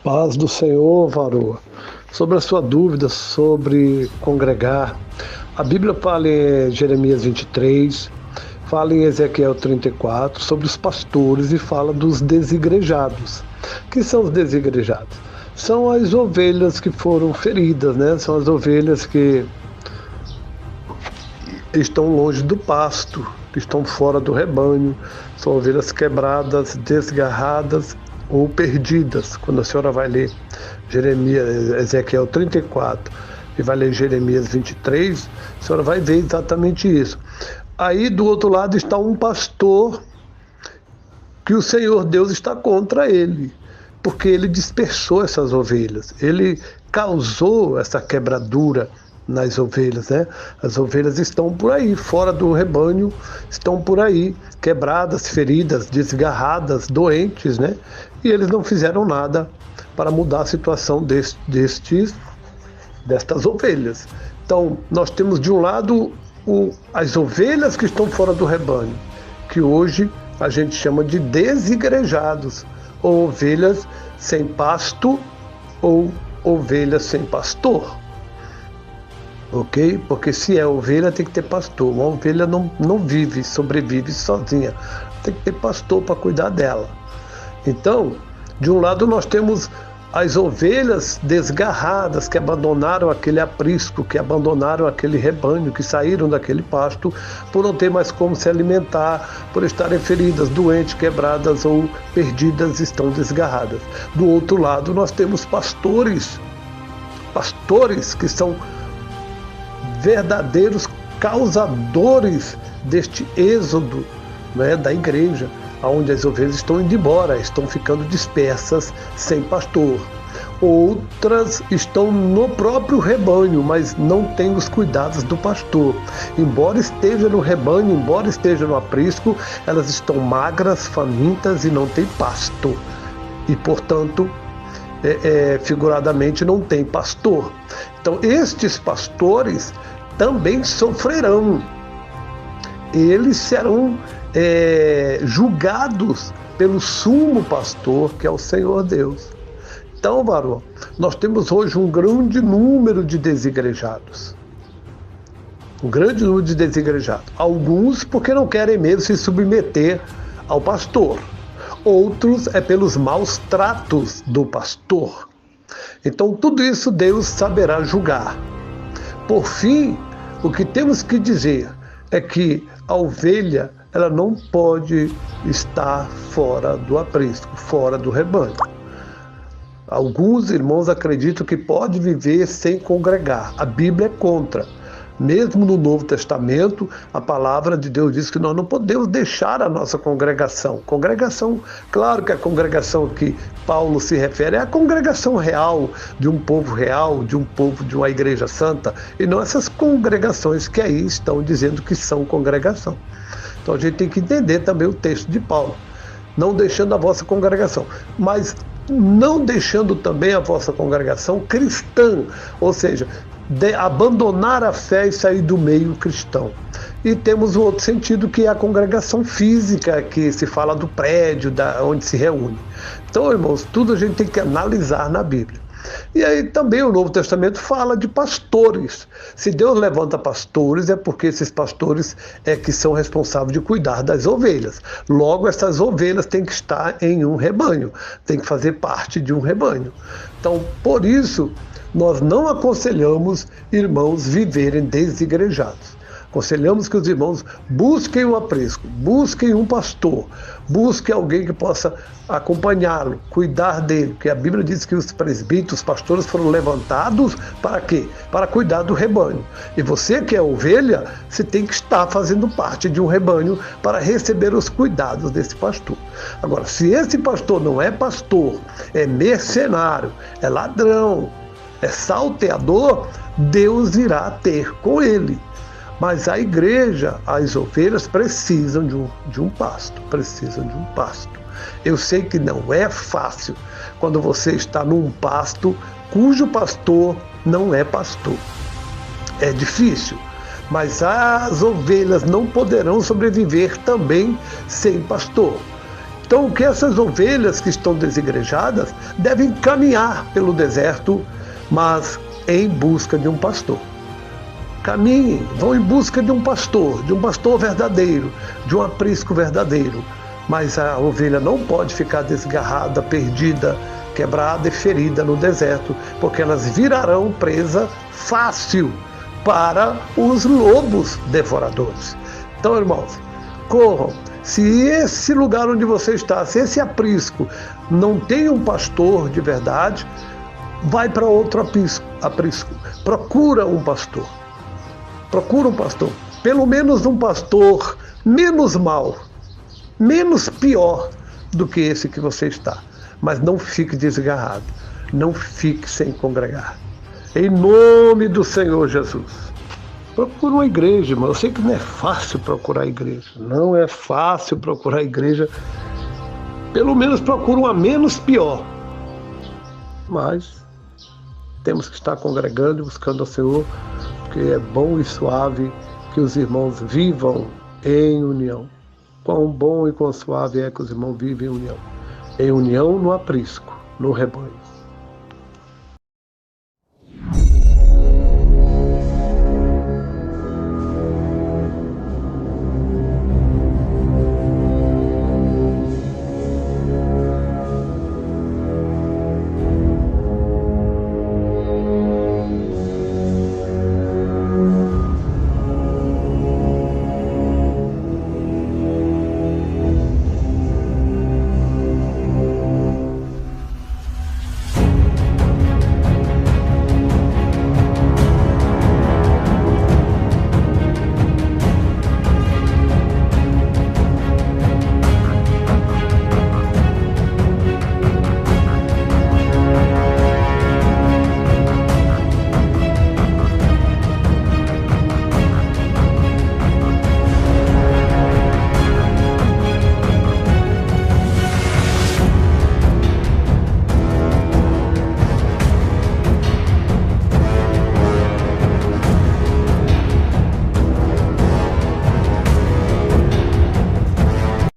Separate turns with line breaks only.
Paz do Senhor, varoa. Sobre a sua dúvida sobre congregar, a Bíblia fala em Jeremias 23, fala em Ezequiel 34 sobre os pastores e fala dos desigrejados. O que são os desigrejados? São as ovelhas que foram feridas, né? São as ovelhas que estão longe do pasto, que estão fora do rebanho, são ovelhas quebradas, desgarradas ou perdidas. Quando a senhora vai ler Ezequiel 34 e vai ler Jeremias 23, a senhora vai ver exatamente isso. Aí do outro lado está um pastor que o Senhor Deus está contra ele, porque ele dispersou essas ovelhas, ele causou essa quebradura nas ovelhas, né? As ovelhas estão por aí, fora do rebanho, estão por aí, quebradas, feridas, desgarradas, doentes, né? E eles não fizeram nada para mudar a situação destas ovelhas. Então, nós temos de um lado as ovelhas que estão fora do rebanho, que hoje a gente chama de desigrejados, ou ovelhas sem pasto, ou ovelhas sem pastor. Ok? Porque se é ovelha, tem que ter pastor. Uma ovelha não sobrevive sozinha. Tem que ter pastor para cuidar dela. Então, de um lado nós temos as ovelhas desgarradas que abandonaram aquele aprisco, que abandonaram aquele rebanho, que saíram daquele pasto por não ter mais como se alimentar, por estarem feridas, doentes, quebradas ou perdidas, estão desgarradas. Do outro lado nós temos pastores que são verdadeiros causadores deste êxodo, né, da igreja, onde as ovelhas estão indo embora, estão ficando dispersas sem pastor. Outras estão no próprio rebanho, mas não têm os cuidados do pastor. Embora esteja no rebanho, embora esteja no aprisco, elas estão magras, famintas e não têm pasto. E, portanto, figuradamente, não tem pastor. Então, estes pastores também sofrerão. Eles serão julgados pelo sumo pastor, que é o Senhor Deus. Então, varão, nós temos hoje um grande número de desigrejados. Um grande número de desigrejados. Alguns porque não querem mesmo se submeter ao pastor. Outros é pelos maus tratos do pastor. Então, tudo isso Deus saberá julgar. Por fim, o que temos que dizer é que a ovelha, ela não pode estar fora do aprisco, fora do rebanho. Alguns irmãos acreditam que pode viver sem congregar. A Bíblia é contra. Mesmo no Novo Testamento, a palavra de Deus diz que nós não podemos deixar a nossa congregação. Congregação, claro que a congregação que Paulo se refere é a congregação real, de um povo real, de um povo de uma igreja santa, e não essas congregações que aí estão dizendo que são congregação. Então a gente tem que entender também o texto de Paulo. Não deixando a vossa congregação, mas não deixando também a vossa congregação cristã, ou seja, de abandonar a fé e sair do meio cristão. E temos o outro sentido, que é a congregação física, que se fala do prédio, onde se reúne. Então, irmãos, tudo a gente tem que analisar na Bíblia. E aí também o Novo Testamento fala de pastores. Se Deus levanta pastores, é porque esses pastores que são responsáveis de cuidar das ovelhas. Logo, essas ovelhas têm que estar em um rebanho, têm que fazer parte de um rebanho. Então, por isso, nós não aconselhamos irmãos viverem desigrejados. Aconselhamos que os irmãos busquem um aprisco, busquem um pastor, busquem alguém que possa acompanhá-lo, cuidar dele, porque a Bíblia diz que os presbíteros, os pastores foram levantados para quê? Para cuidar do rebanho. E você que é ovelha, você tem que estar fazendo parte de um rebanho para receber os cuidados desse pastor. Agora, se esse pastor não é pastor, é mercenário, é ladrão, é salteador, Deus irá ter com ele. Mas a igreja, as ovelhas precisam de um pasto, precisam de um pasto. Eu sei que não é fácil quando você está num pasto cujo pastor não é pastor. É difícil, mas as ovelhas não poderão sobreviver também sem pastor. Então, que essas ovelhas que estão desigrejadas devem caminhar pelo deserto, mas em busca de um pastor. Caminhem, vão em busca de um pastor verdadeiro, de um aprisco verdadeiro. Mas a ovelha não pode ficar desgarrada, perdida, quebrada e ferida no deserto, porque elas virarão presa fácil para os lobos devoradores. Então, irmãos, corram. Se esse lugar onde você está, se esse aprisco não tem um pastor de verdade, vai para outro aprisco. Procura um pastor. Procura um pastor. Pelo menos um pastor menos mau, menos pior do que esse que você está. Mas não fique desgarrado. Não fique sem congregar. Em nome do Senhor Jesus. Procura uma igreja, irmão. Eu sei que não é fácil procurar igreja. Não é fácil procurar igreja. Pelo menos procura uma menos pior. Mas temos que estar congregando e buscando ao Senhor, porque é bom e suave que os irmãos vivam em união. Quão bom e quão suave é que os irmãos vivem em união. Em união no aprisco, no rebanho.